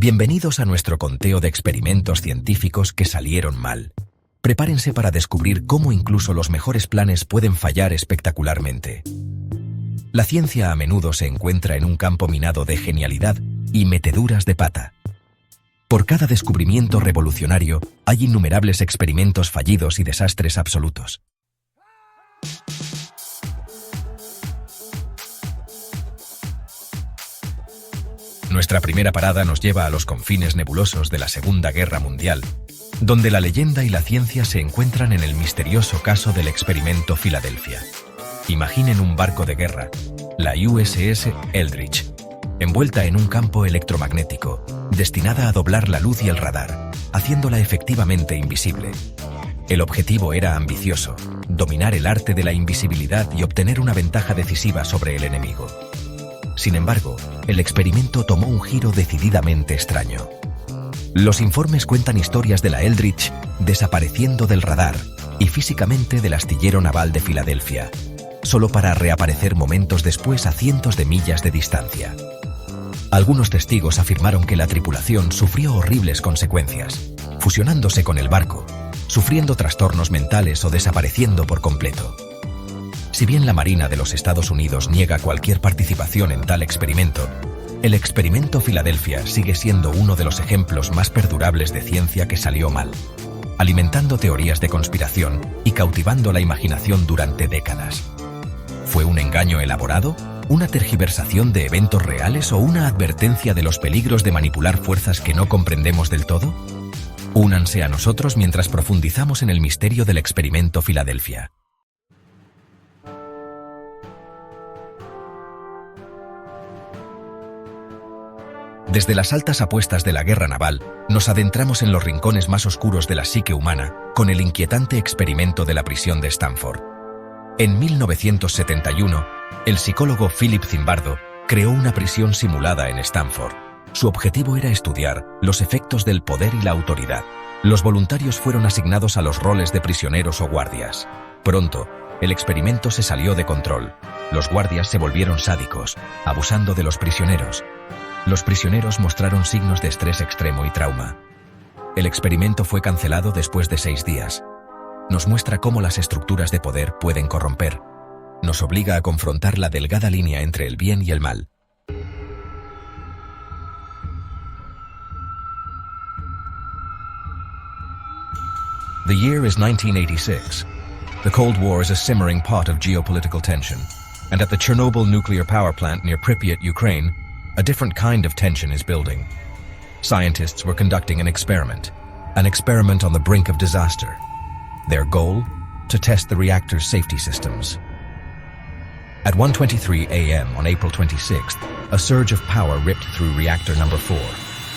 Bienvenidos a nuestro conteo de experimentos científicos que salieron mal. Prepárense para descubrir cómo incluso los mejores planes pueden fallar espectacularmente. La ciencia a menudo se encuentra en un campo minado de genialidad y meteduras de pata. Por cada descubrimiento revolucionario, hay innumerables experimentos fallidos y desastres absolutos. Nuestra primera parada nos lleva a los confines nebulosos de la Segunda Guerra Mundial, donde la leyenda y la ciencia se encuentran en el misterioso caso del experimento Filadelfia. Imaginen un barco de guerra, la USS Eldridge, envuelta en un campo electromagnético, destinada a doblar la luz y el radar, haciéndola efectivamente invisible. El objetivo era ambicioso, dominar el arte de la invisibilidad y obtener una ventaja decisiva sobre el enemigo. Sin embargo, el experimento tomó un giro decididamente extraño. Los informes cuentan historias de la Eldridge desapareciendo del radar y físicamente del astillero naval de Filadelfia, solo para reaparecer momentos después a cientos de millas de distancia. Algunos testigos afirmaron que la tripulación sufrió horribles consecuencias, fusionándose con el barco, sufriendo trastornos mentales o desapareciendo por completo. Si bien la Marina de los Estados Unidos niega cualquier participación en tal experimento, el experimento Filadelfia sigue siendo uno de los ejemplos más perdurables de ciencia que salió mal, alimentando teorías de conspiración y cautivando la imaginación durante décadas. ¿Fue un engaño elaborado? ¿Una tergiversación de eventos reales o una advertencia de los peligros de manipular fuerzas que no comprendemos del todo? Únanse a nosotros mientras profundizamos en el misterio del experimento Filadelfia. Desde las altas apuestas de la guerra naval, nos adentramos en los rincones más oscuros de la psique humana con el inquietante experimento de la prisión de Stanford. En 1971, el psicólogo Philip Zimbardo creó una prisión simulada en Stanford. Su objetivo era estudiar los efectos del poder y la autoridad. Los voluntarios fueron asignados a los roles de prisioneros o guardias. Pronto, el experimento se salió de control. Los guardias se volvieron sádicos, abusando de los prisioneros. Los prisioneros mostraron signos de estrés extremo y trauma. El experimento fue cancelado después de 6 días. Nos muestra cómo las estructuras de poder pueden corromper. Nos obliga a confrontar la delgada línea entre el bien y el mal. The year is 1986. The Cold War is a simmering pot of geopolitical tension. And at the Chernobyl nuclear power plant near Pripyat, Ukraine, a different kind of tension is building. Scientists were conducting an experiment on the brink of disaster. Their goal? To test the reactor's safety systems. At 1:23 a.m. on April 26th, a surge of power ripped through reactor number 4.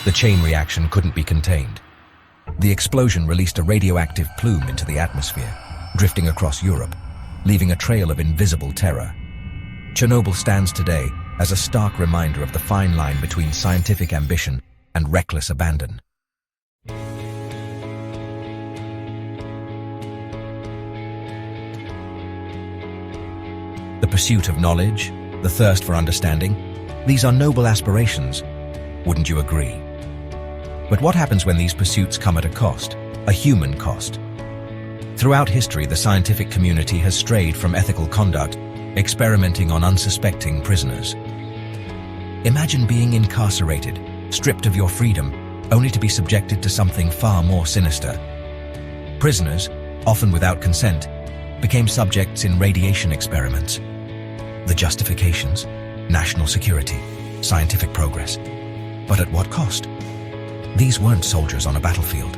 The chain reaction couldn't be contained. The explosion released a radioactive plume into the atmosphere, drifting across Europe, leaving a trail of invisible terror. Chernobyl stands today as a stark reminder of the fine line between scientific ambition and reckless abandon. The pursuit of knowledge, the thirst for understanding, these are noble aspirations. Wouldn't you agree? But what happens when these pursuits come at a cost, a human cost? Throughout history, the scientific community has strayed from ethical conduct, experimenting on unsuspecting prisoners. Imagine being incarcerated, stripped of your freedom, only to be subjected to something far more sinister. Prisoners, often without consent, became subjects in radiation experiments. The justifications? National security, scientific progress. But at what cost? These weren't soldiers on a battlefield.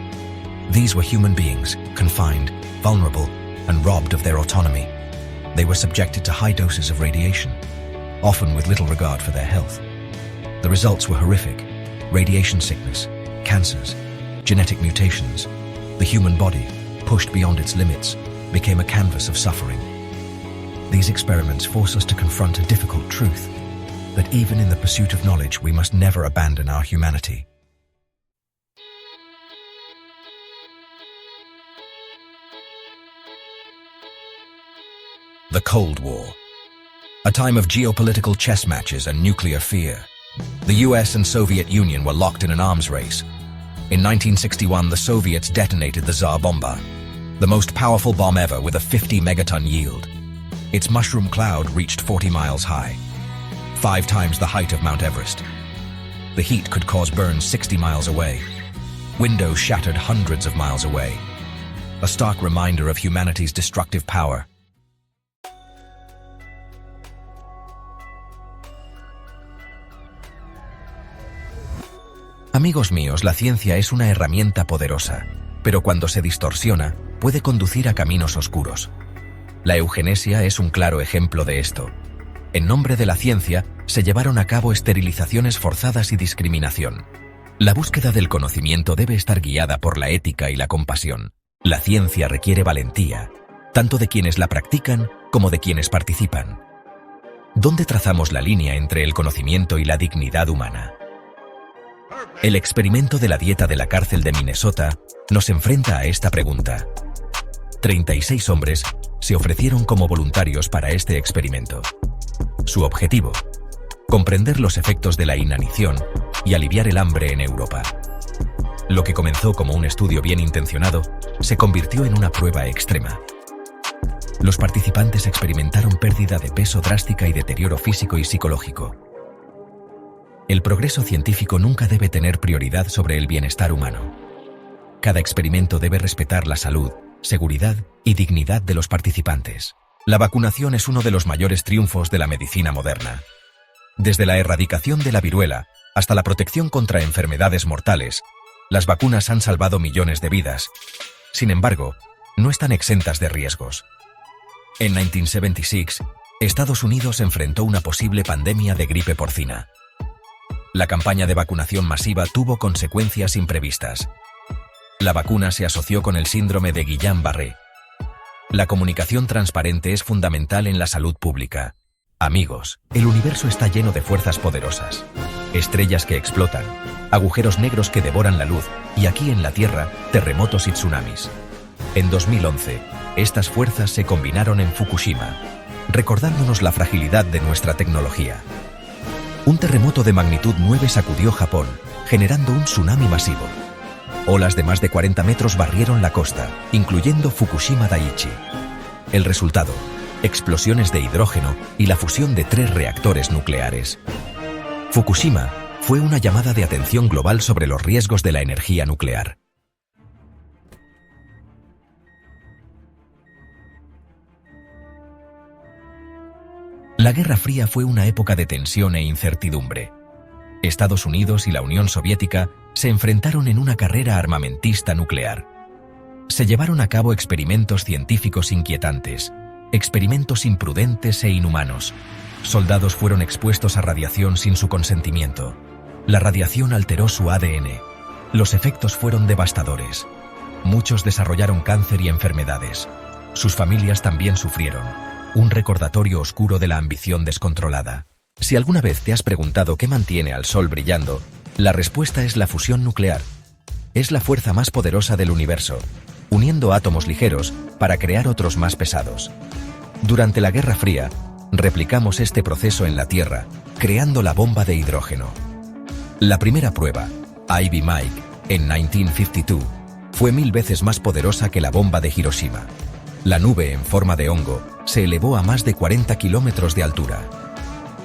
These were human beings, confined, vulnerable, and robbed of their autonomy. They were subjected to high doses of radiation, often with little regard for their health. The results were horrific: radiation sickness, cancers, genetic mutations. The human body, pushed beyond its limits, became a canvas of suffering. These experiments force us to confront a difficult truth, that even in the pursuit of knowledge, we must never abandon our humanity. The Cold War. A time of geopolitical chess matches and nuclear fear. The US and Soviet Union were locked in an arms race. In 1961, the Soviets detonated the Tsar Bomba, the most powerful bomb ever with a 50 megaton yield. Its mushroom cloud reached 40 miles high, 5 times the height of Mount Everest. The heat could cause burns 60 miles away. Windows shattered hundreds of miles away. A stark reminder of humanity's destructive power. Amigos míos, la ciencia es una herramienta poderosa, pero cuando se distorsiona, puede conducir a caminos oscuros. La eugenesia es un claro ejemplo de esto. En nombre de la ciencia, se llevaron a cabo esterilizaciones forzadas y discriminación. La búsqueda del conocimiento debe estar guiada por la ética y la compasión. La ciencia requiere valentía, tanto de quienes la practican como de quienes participan. ¿Dónde trazamos la línea entre el conocimiento y la dignidad humana? El experimento de la dieta de la cárcel de Minnesota nos enfrenta a esta pregunta. 36 hombres se ofrecieron como voluntarios para este experimento. Su objetivo: comprender los efectos de la inanición y aliviar el hambre en Europa. Lo que comenzó como un estudio bien intencionado se convirtió en una prueba extrema. Los participantes experimentaron pérdida de peso drástica y deterioro físico y psicológico. El progreso científico nunca debe tener prioridad sobre el bienestar humano. Cada experimento debe respetar la salud, seguridad y dignidad de los participantes. La vacunación es uno de los mayores triunfos de la medicina moderna. Desde la erradicación de la viruela hasta la protección contra enfermedades mortales, las vacunas han salvado millones de vidas. Sin embargo, no están exentas de riesgos. En 1976, Estados Unidos enfrentó una posible pandemia de gripe porcina. La campaña de vacunación masiva tuvo consecuencias imprevistas. La vacuna se asoció con el síndrome de Guillain-Barré. La comunicación transparente es fundamental en la salud pública. Amigos, el universo está lleno de fuerzas poderosas. Estrellas que explotan, agujeros negros que devoran la luz, y aquí en la Tierra, terremotos y tsunamis. En 2011, estas fuerzas se combinaron en Fukushima, recordándonos la fragilidad de nuestra tecnología. Un terremoto de magnitud 9 sacudió Japón, generando un tsunami masivo. Olas de más de 40 metros barrieron la costa, incluyendo Fukushima Daiichi. El resultado: explosiones de hidrógeno y la fusión de 3 reactores nucleares. Fukushima fue una llamada de atención global sobre los riesgos de la energía nuclear. La Guerra Fría fue una época de tensión e incertidumbre. Estados Unidos y la Unión Soviética se enfrentaron en una carrera armamentista nuclear. Se llevaron a cabo experimentos científicos inquietantes, experimentos imprudentes e inhumanos. Soldados fueron expuestos a radiación sin su consentimiento. La radiación alteró su ADN. Los efectos fueron devastadores. Muchos desarrollaron cáncer y enfermedades. Sus familias también sufrieron. Un recordatorio oscuro de la ambición descontrolada. Si alguna vez te has preguntado qué mantiene al Sol brillando, la respuesta es la fusión nuclear. Es la fuerza más poderosa del universo, uniendo átomos ligeros para crear otros más pesados. Durante la Guerra Fría, replicamos este proceso en la Tierra, creando la bomba de hidrógeno. La primera prueba, Ivy Mike, en 1952, fue 1000 veces más poderosa que la bomba de Hiroshima. La nube en forma de hongo se elevó a más de 40 kilómetros de altura.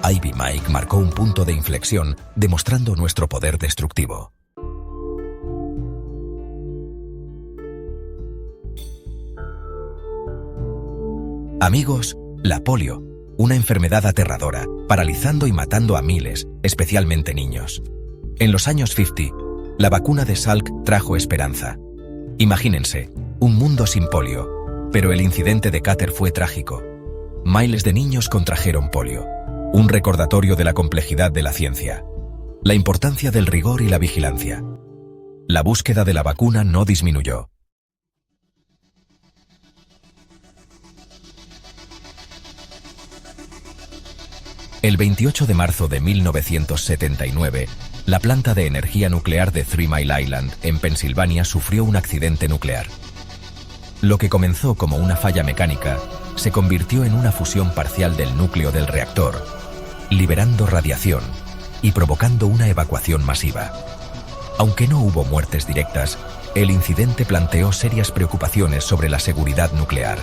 Ivy Mike marcó un punto de inflexión, demostrando nuestro poder destructivo. Amigos, la polio, una enfermedad aterradora, paralizando y matando a miles, especialmente niños. En los años 50, la vacuna de Salk trajo esperanza. Imagínense, un mundo sin polio, pero el incidente de Qatar fue trágico. Miles de niños contrajeron polio. Un recordatorio de la complejidad de la ciencia, la importancia del rigor y la vigilancia. La búsqueda de la vacuna no disminuyó. El 28 de marzo de 1979, la planta de energía nuclear de Three Mile Island, en Pensilvania, sufrió un accidente nuclear. Lo que comenzó como una falla mecánica se convirtió en una fusión parcial del núcleo del reactor, liberando radiación, y provocando una evacuación masiva. Aunque no hubo muertes directas, el incidente planteó serias preocupaciones sobre la seguridad nuclear.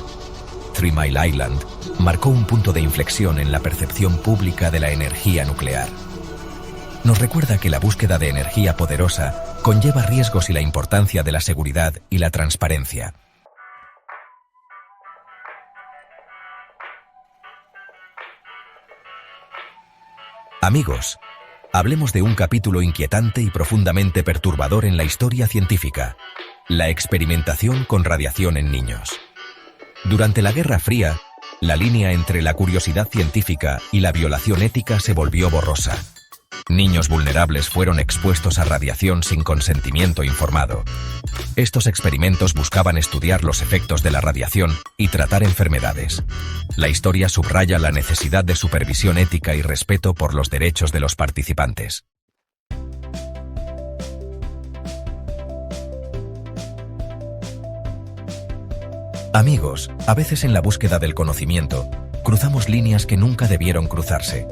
Three Mile Island marcó un punto de inflexión en la percepción pública de la energía nuclear. Nos recuerda que la búsqueda de energía poderosa conlleva riesgos y la importancia de la seguridad y la transparencia. Amigos, hablemos de un capítulo inquietante y profundamente perturbador en la historia científica: la experimentación con radiación en niños. Durante la Guerra Fría, la línea entre la curiosidad científica y la violación ética se volvió borrosa. Niños vulnerables fueron expuestos a radiación sin consentimiento informado. Estos experimentos buscaban estudiar los efectos de la radiación y tratar enfermedades. La historia subraya la necesidad de supervisión ética y respeto por los derechos de los participantes. Amigos, a veces en la búsqueda del conocimiento, cruzamos líneas que nunca debieron cruzarse.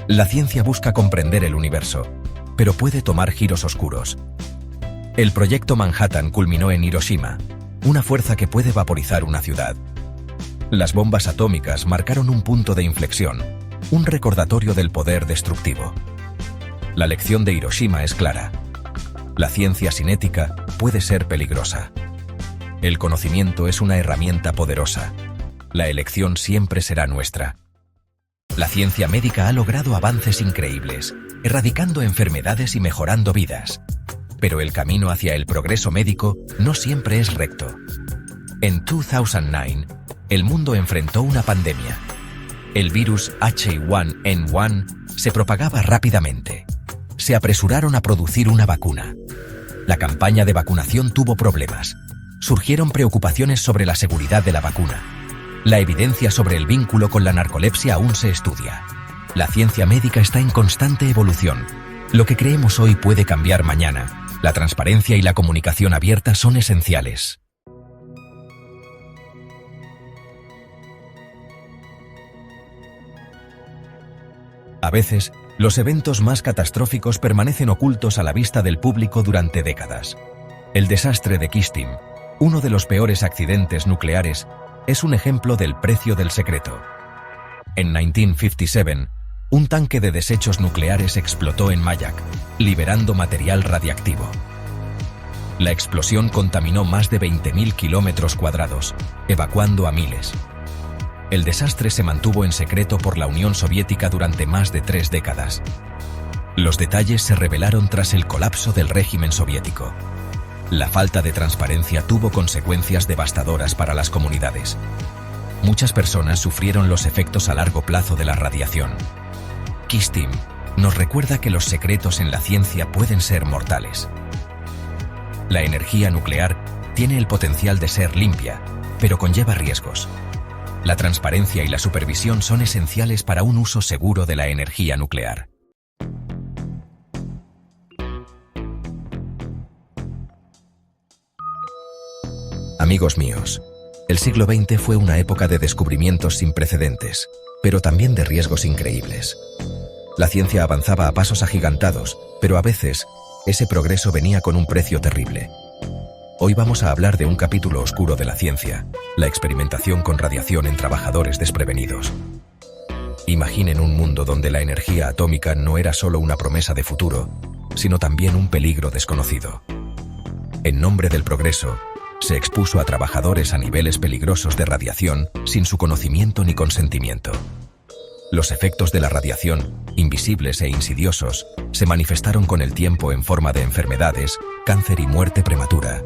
La ciencia busca comprender el universo, pero puede tomar giros oscuros. El proyecto Manhattan culminó en Hiroshima, una fuerza que puede vaporizar una ciudad. Las bombas atómicas marcaron un punto de inflexión, un recordatorio del poder destructivo. La lección de Hiroshima es clara: la ciencia sin ética puede ser peligrosa. El conocimiento es una herramienta poderosa. La elección siempre será nuestra. La ciencia médica ha logrado avances increíbles, erradicando enfermedades y mejorando vidas. Pero el camino hacia el progreso médico no siempre es recto. En 2009, el mundo enfrentó una pandemia. El virus H1N1 se propagaba rápidamente. Se apresuraron a producir una vacuna. La campaña de vacunación tuvo problemas. Surgieron preocupaciones sobre la seguridad de la vacuna. La evidencia sobre el vínculo con la narcolepsia aún se estudia. La ciencia médica está en constante evolución. Lo que creemos hoy puede cambiar mañana. La transparencia y la comunicación abierta son esenciales. A veces, los eventos más catastróficos permanecen ocultos a la vista del público durante décadas. El desastre de Keystone, uno de los peores accidentes nucleares, es un ejemplo del precio del secreto. En 1957, un tanque de desechos nucleares explotó en Mayak, liberando material radiactivo. La explosión contaminó más de 20.000 kilómetros cuadrados, evacuando a miles. El desastre se mantuvo en secreto por la Unión Soviética durante más de 3 décadas. Los detalles se revelaron tras el colapso del régimen soviético. La falta de transparencia tuvo consecuencias devastadoras para las comunidades. Muchas personas sufrieron los efectos a largo plazo de la radiación. Keystone nos recuerda que los secretos en la ciencia pueden ser mortales. La energía nuclear tiene el potencial de ser limpia, pero conlleva riesgos. La transparencia y la supervisión son esenciales para un uso seguro de la energía nuclear. Amigos míos, el siglo XX fue una época de descubrimientos sin precedentes, pero también de riesgos increíbles. La ciencia avanzaba a pasos agigantados, pero a veces, ese progreso venía con un precio terrible. Hoy vamos a hablar de un capítulo oscuro de la ciencia: la experimentación con radiación en trabajadores desprevenidos. Imaginen un mundo donde la energía atómica no era solo una promesa de futuro, sino también un peligro desconocido. En nombre del progreso, se expuso a trabajadores a niveles peligrosos de radiación sin su conocimiento ni consentimiento. Los efectos de la radiación, invisibles e insidiosos, se manifestaron con el tiempo en forma de enfermedades, cáncer y muerte prematura.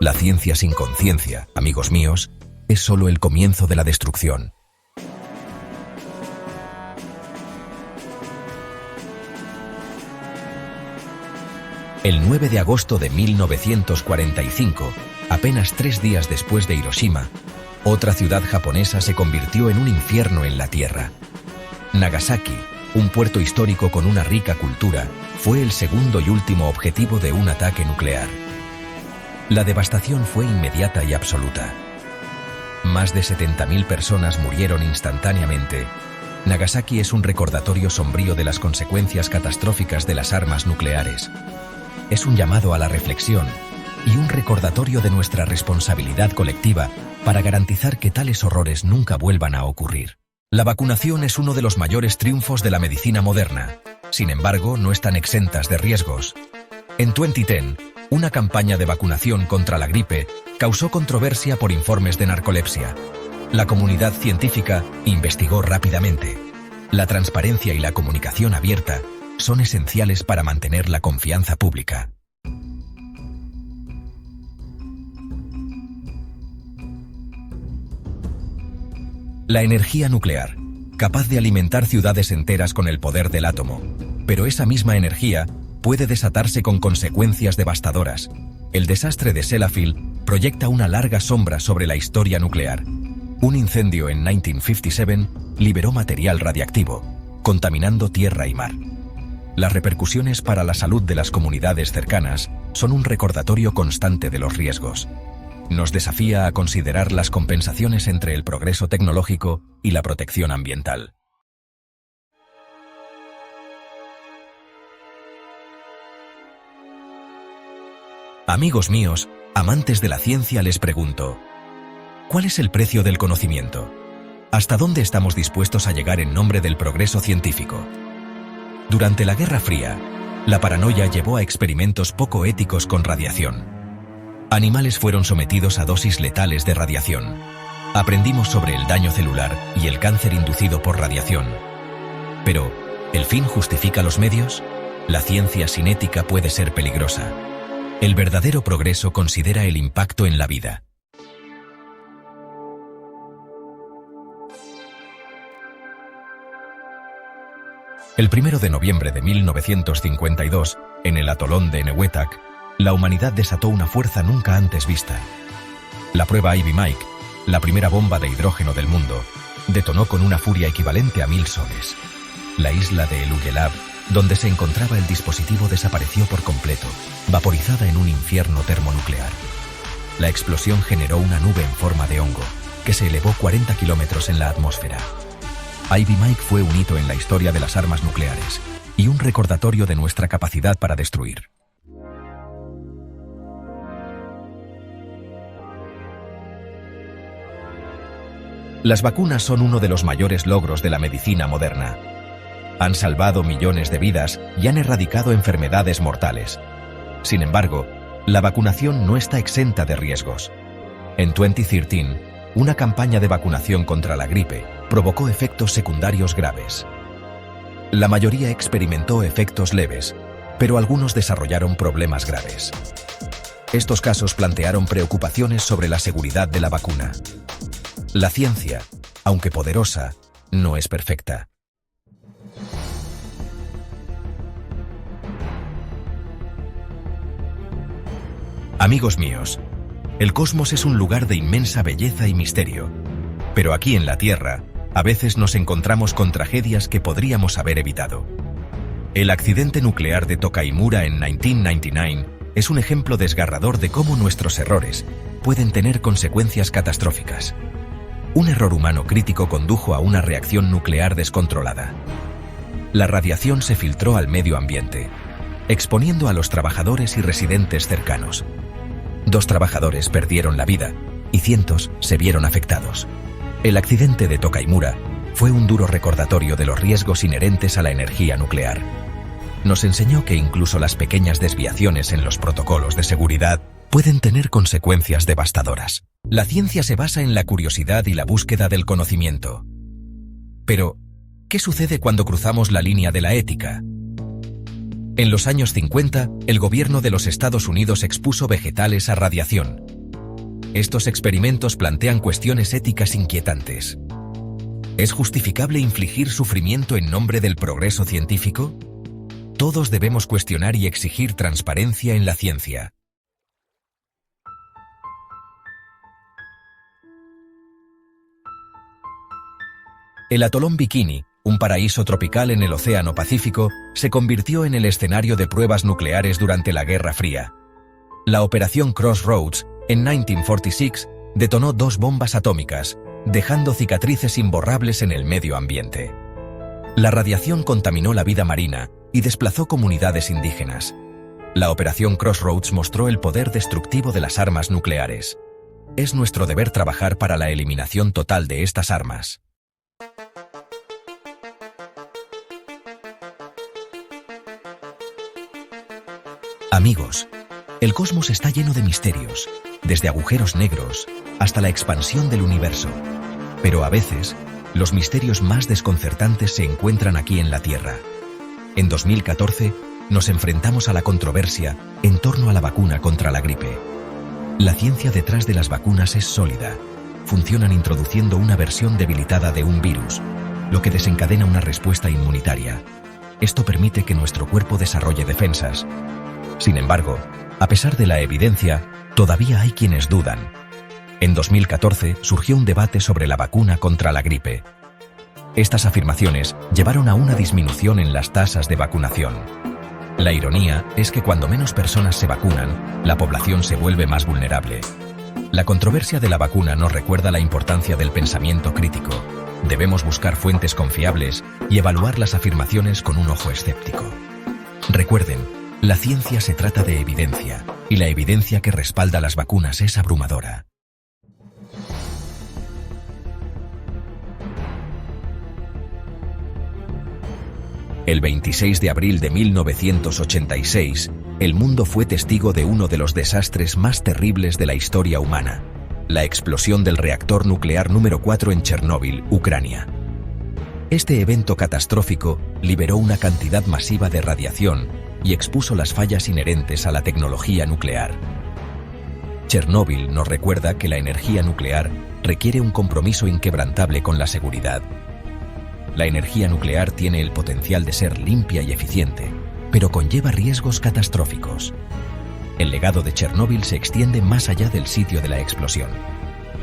La ciencia sin conciencia, amigos míos, es solo el comienzo de la destrucción. El 9 de agosto de 1945, apenas 3 días después de Hiroshima, otra ciudad japonesa se convirtió en un infierno en la tierra. Nagasaki, un puerto histórico con una rica cultura, fue el segundo y último objetivo de un ataque nuclear. La devastación fue inmediata y absoluta. Más de 70.000 personas murieron instantáneamente, Nagasaki es un recordatorio sombrío de las consecuencias catastróficas de las armas nucleares. Es un llamado a la reflexión y un recordatorio de nuestra responsabilidad colectiva para garantizar que tales horrores nunca vuelvan a ocurrir. La vacunación es uno de los mayores triunfos de la medicina moderna. Sin embargo, no están exentas de riesgos. En 2010, una campaña de vacunación contra la gripe causó controversia por informes de narcolepsia. La comunidad científica investigó rápidamente. La transparencia y la comunicación abierta son esenciales para mantener la confianza pública. La energía nuclear, capaz de alimentar ciudades enteras con el poder del átomo. Pero esa misma energía puede desatarse con consecuencias devastadoras. El desastre de Sellafield proyecta una larga sombra sobre la historia nuclear. Un incendio en 1957 liberó material radiactivo, contaminando tierra y mar. Las repercusiones para la salud de las comunidades cercanas son un recordatorio constante de los riesgos. Nos desafía a considerar las compensaciones entre el progreso tecnológico y la protección ambiental. Amigos míos, amantes de la ciencia, les pregunto: ¿cuál es el precio del conocimiento? ¿Hasta dónde estamos dispuestos a llegar en nombre del progreso científico? Durante la Guerra Fría, la paranoia llevó a experimentos poco éticos con radiación. Animales fueron sometidos a dosis letales de radiación. Aprendimos sobre el daño celular y el cáncer inducido por radiación. Pero, ¿el fin justifica los medios? La ciencia sin ética puede ser peligrosa. El verdadero progreso considera el impacto en la vida. El 1 de noviembre de 1952, en el atolón de Enewetak, la humanidad desató una fuerza nunca antes vista. La prueba Ivy Mike, la primera bomba de hidrógeno del mundo, detonó con una furia equivalente a 1000 soles. La isla de El Uyelab, donde se encontraba el dispositivo, desapareció por completo, vaporizada en un infierno termonuclear. La explosión generó una nube en forma de hongo, que se elevó 40 kilómetros en la atmósfera. Ivy Mike fue un hito en la historia de las armas nucleares y un recordatorio de nuestra capacidad para destruir. Las vacunas son uno de los mayores logros de la medicina moderna. Han salvado millones de vidas y han erradicado enfermedades mortales. Sin embargo, la vacunación no está exenta de riesgos. En 2013, una campaña de vacunación contra la gripe provocó efectos secundarios graves. La mayoría experimentó efectos leves, pero algunos desarrollaron problemas graves. Estos casos plantearon preocupaciones sobre la seguridad de la vacuna. La ciencia, aunque poderosa, no es perfecta. Amigos míos, el cosmos es un lugar de inmensa belleza y misterio, pero aquí en la Tierra, a veces nos encontramos con tragedias que podríamos haber evitado. El accidente nuclear de Tokaimura en 1999 es un ejemplo desgarrador de cómo nuestros errores pueden tener consecuencias catastróficas. Un error humano crítico condujo a una reacción nuclear descontrolada. La radiación se filtró al medio ambiente, exponiendo a los trabajadores y residentes cercanos. 2 trabajadores perdieron la vida y cientos se vieron afectados. El accidente de Tokaimura fue un duro recordatorio de los riesgos inherentes a la energía nuclear. Nos enseñó que incluso las pequeñas desviaciones en los protocolos de seguridad pueden tener consecuencias devastadoras. La ciencia se basa en la curiosidad y la búsqueda del conocimiento. Pero, ¿qué sucede cuando cruzamos la línea de la ética? En los años 50, el gobierno de los Estados Unidos expuso vegetales a radiación. Estos experimentos plantean cuestiones éticas inquietantes. ¿Es justificable infligir sufrimiento en nombre del progreso científico? Todos debemos cuestionar y exigir transparencia en la ciencia. El atolón Bikini, un paraíso tropical en el Océano Pacífico, se convirtió en el escenario de pruebas nucleares durante la Guerra Fría. La Operación Crossroads, en 1946, detonó 2 bombas atómicas, dejando cicatrices imborrables en el medio ambiente. La radiación contaminó la vida marina y desplazó comunidades indígenas. La Operación Crossroads mostró el poder destructivo de las armas nucleares. Es nuestro deber trabajar para la eliminación total de estas armas. Amigos, el cosmos está lleno de misterios, desde agujeros negros hasta la expansión del universo. Pero a veces, los misterios más desconcertantes se encuentran aquí en la Tierra. En 2014, nos enfrentamos a la controversia en torno a la vacuna contra la gripe. La ciencia detrás de las vacunas es sólida. Funcionan introduciendo una versión debilitada de un virus, lo que desencadena una respuesta inmunitaria. Esto permite que nuestro cuerpo desarrolle defensas. Sin embargo, a pesar de la evidencia, todavía hay quienes dudan. En 2014 surgió un debate sobre la vacuna contra la gripe. Estas afirmaciones llevaron a una disminución en las tasas de vacunación. La ironía es que cuando menos personas se vacunan, la población se vuelve más vulnerable. La controversia de la vacuna nos recuerda la importancia del pensamiento crítico. Debemos buscar fuentes confiables y evaluar las afirmaciones con un ojo escéptico. Recuerden, la ciencia se trata de evidencia, y la evidencia que respalda las vacunas es abrumadora. El 26 de abril de 1986, el mundo fue testigo de uno de los desastres más terribles de la historia humana: la explosión del reactor nuclear número 4 en Chernóbil, Ucrania. Este evento catastrófico liberó una cantidad masiva de radiación y expuso las fallas inherentes a la tecnología nuclear. Chernóbil nos recuerda que la energía nuclear requiere un compromiso inquebrantable con la seguridad. La energía nuclear tiene el potencial de ser limpia y eficiente, pero conlleva riesgos catastróficos. El legado de Chernóbil se extiende más allá del sitio de la explosión.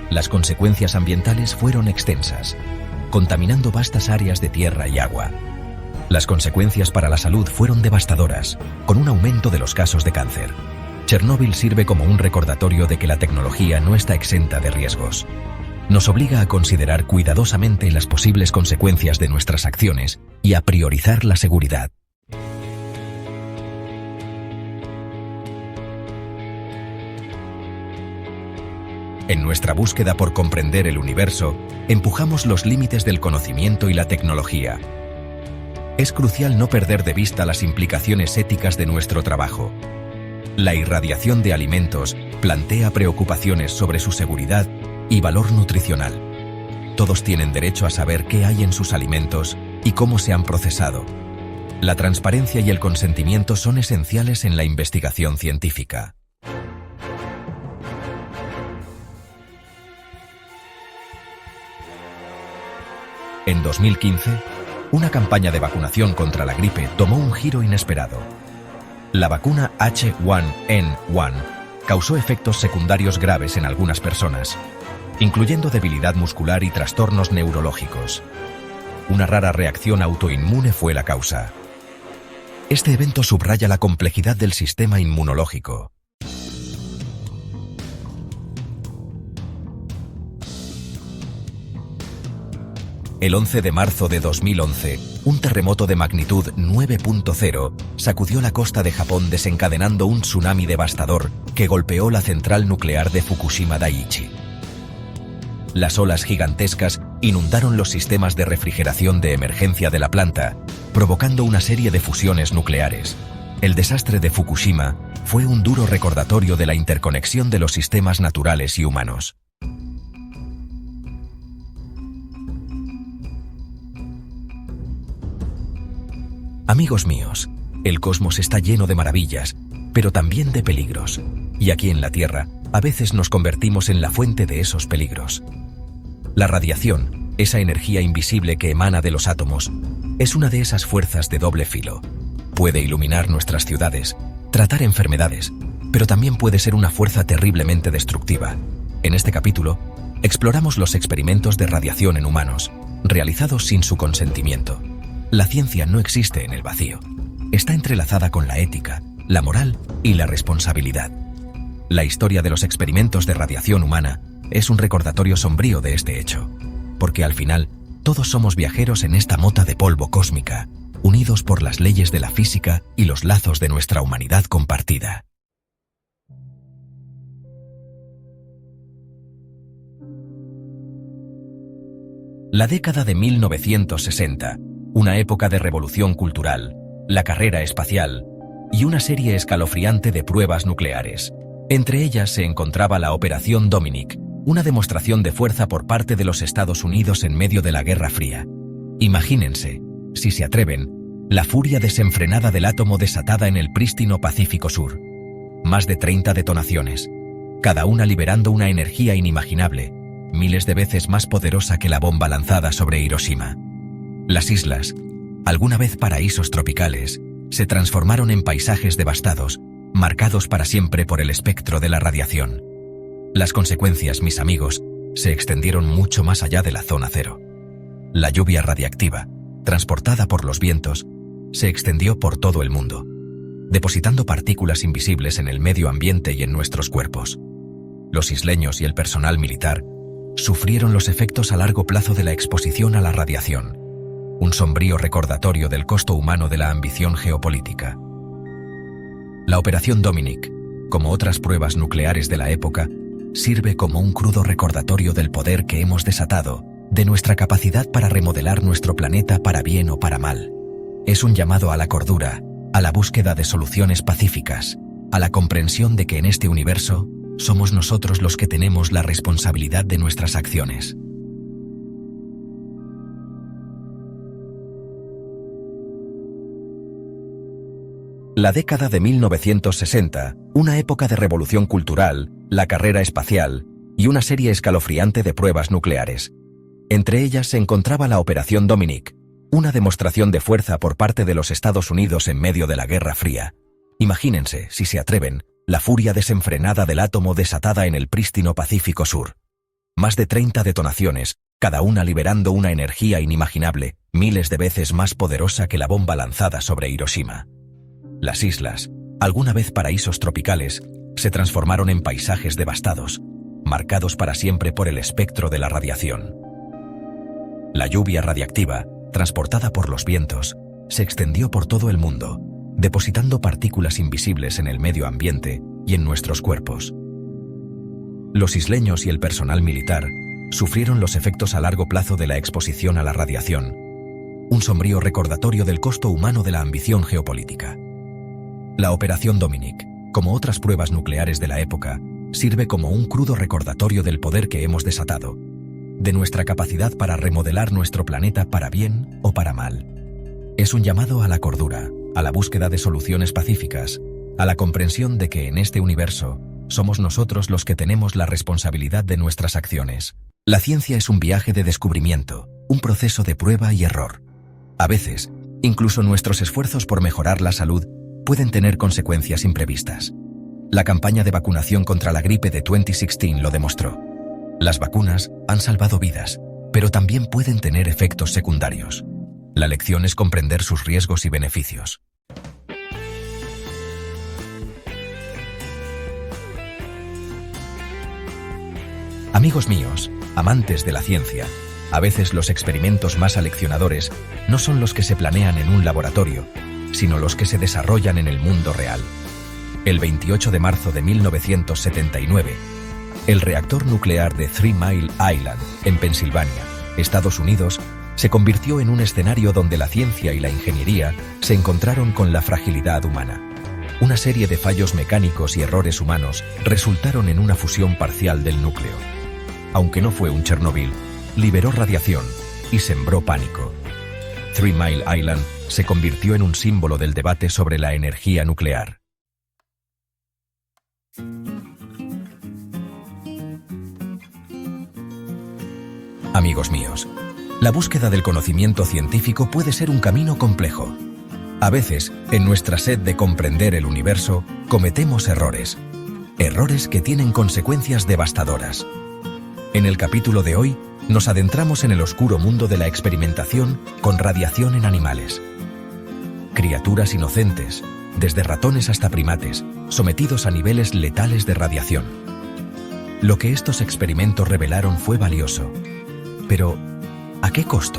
Las consecuencias ambientales fueron extensas, contaminando vastas áreas de tierra y agua. Las consecuencias para la salud fueron devastadoras, con un aumento de los casos de cáncer. Chernóbil sirve como un recordatorio de que la tecnología no está exenta de riesgos. Nos obliga a considerar cuidadosamente las posibles consecuencias de nuestras acciones y a priorizar la seguridad. En nuestra búsqueda por comprender el universo, empujamos los límites del conocimiento y la tecnología. Es crucial no perder de vista las implicaciones éticas de nuestro trabajo. La irradiación de alimentos plantea preocupaciones sobre su seguridad y valor nutricional. Todos tienen derecho a saber qué hay en sus alimentos y cómo se han procesado. La transparencia y el consentimiento son esenciales en la investigación científica. En 2015, una campaña de vacunación contra la gripe tomó un giro inesperado. La vacuna H1N1 causó efectos secundarios graves en algunas personas, incluyendo debilidad muscular y trastornos neurológicos. Una rara reacción autoinmune fue la causa. Este evento subraya la complejidad del sistema inmunológico. El 11 de marzo de 2011, un terremoto de magnitud 9.0 sacudió la costa de Japón, desencadenando un tsunami devastador que golpeó la central nuclear de Fukushima Daiichi. Las olas gigantescas inundaron los sistemas de refrigeración de emergencia de la planta, provocando una serie de fusiones nucleares. El desastre de Fukushima fue un duro recordatorio de la interconexión de los sistemas naturales y humanos. Amigos míos, el cosmos está lleno de maravillas, pero también de peligros. Y aquí en la Tierra, a veces nos convertimos en la fuente de esos peligros. La radiación, esa energía invisible que emana de los átomos, es una de esas fuerzas de doble filo. Puede iluminar nuestras ciudades, tratar enfermedades, pero también puede ser una fuerza terriblemente destructiva. En este capítulo, exploramos los experimentos de radiación en humanos, realizados sin su consentimiento. La ciencia no existe en el vacío. Está entrelazada con la ética, la moral y la responsabilidad. La historia de los experimentos de radiación humana es un recordatorio sombrío de este hecho, porque al final, Todos somos viajeros en esta mota de polvo cósmica, unidos por las leyes de la física y los lazos de nuestra humanidad compartida. La década de 1960, una época de revolución cultural, la carrera espacial y una serie escalofriante de pruebas nucleares. Entre ellas se encontraba la Operación Dominic, una demostración de fuerza por parte de los Estados Unidos en medio de la Guerra Fría. Imagínense, si se atreven, la furia desenfrenada del átomo desatada en el prístino Pacífico Sur. Más de 30 detonaciones, cada una liberando una energía inimaginable, miles de veces más poderosa que la bomba lanzada sobre Hiroshima. Las islas, alguna vez paraísos tropicales, se transformaron en paisajes devastados, marcados para siempre por el espectro de la radiación. Las consecuencias, mis amigos, se extendieron mucho más allá de la zona cero. La lluvia radiactiva, transportada por los vientos, se extendió por todo el mundo, depositando partículas invisibles en el medio ambiente y en nuestros cuerpos. Los isleños y el personal militar sufrieron los efectos a largo plazo de la exposición a la radiación, un sombrío recordatorio del costo humano de la ambición geopolítica. La Operación Dominic, como otras pruebas nucleares de la época, sirve como un crudo recordatorio del poder que hemos desatado, de nuestra capacidad para remodelar nuestro planeta para bien o para mal. Es un llamado a la cordura, a la búsqueda de soluciones pacíficas, a la comprensión de que en este universo somos nosotros los que tenemos la responsabilidad de nuestras acciones. La década de 1960, una época de revolución cultural, la carrera espacial y una serie escalofriante de pruebas nucleares. Entre ellas se encontraba la Operación Dominic, una demostración de fuerza por parte de los Estados Unidos en medio de la Guerra Fría. Imagínense, si se atreven, la furia desenfrenada del átomo desatada en el prístino Pacífico Sur. Más de 30 detonaciones, cada una liberando una energía inimaginable, miles de veces más poderosa que la bomba lanzada sobre Hiroshima. Las islas, alguna vez paraísos tropicales, se transformaron en paisajes devastados, marcados para siempre por el espectro de la radiación. La lluvia radiactiva, transportada por los vientos, se extendió por todo el mundo, depositando partículas invisibles en el medio ambiente y en nuestros cuerpos. Los isleños y el personal militar sufrieron los efectos a largo plazo de la exposición a la radiación, un sombrío recordatorio del costo humano de la ambición geopolítica. La Operación Dominic, como otras pruebas nucleares de la época, sirve como un crudo recordatorio del poder que hemos desatado, de nuestra capacidad para remodelar nuestro planeta para bien o para mal. Es un llamado a la cordura, a la búsqueda de soluciones pacíficas, a la comprensión de que en este universo somos nosotros los que tenemos la responsabilidad de nuestras acciones. La ciencia es un viaje de descubrimiento, un proceso de prueba y error. A veces, incluso nuestros esfuerzos por mejorar la salud pueden tener consecuencias imprevistas. La campaña de vacunación contra la gripe de 2016 lo demostró. Las vacunas han salvado vidas, pero también pueden tener efectos secundarios. La lección es comprender sus riesgos y beneficios. Amigos míos, amantes de la ciencia, a veces los experimentos más aleccionadores no son los que se planean en un laboratorio, sino los que se desarrollan en el mundo real. El 28 de marzo de 1979, el reactor nuclear de Three Mile Island, en Pensilvania, Estados Unidos, se convirtió en un escenario donde la ciencia y la ingeniería se encontraron con la fragilidad humana. Una serie de fallos mecánicos y errores humanos resultaron en una fusión parcial del núcleo. Aunque no fue un Chernobyl, liberó radiación y sembró pánico. Three Mile Island se convirtió en un símbolo del debate sobre la energía nuclear. Amigos míos, la búsqueda del conocimiento científico puede ser un camino complejo. A veces, en nuestra sed de comprender el universo, cometemos errores. Errores que tienen consecuencias devastadoras. En el capítulo de hoy, nos adentramos en el oscuro mundo de la experimentación con radiación en animales. Criaturas inocentes, desde ratones hasta primates, sometidos a niveles letales de radiación. Lo que estos experimentos revelaron fue valioso. Pero, ¿a qué costo?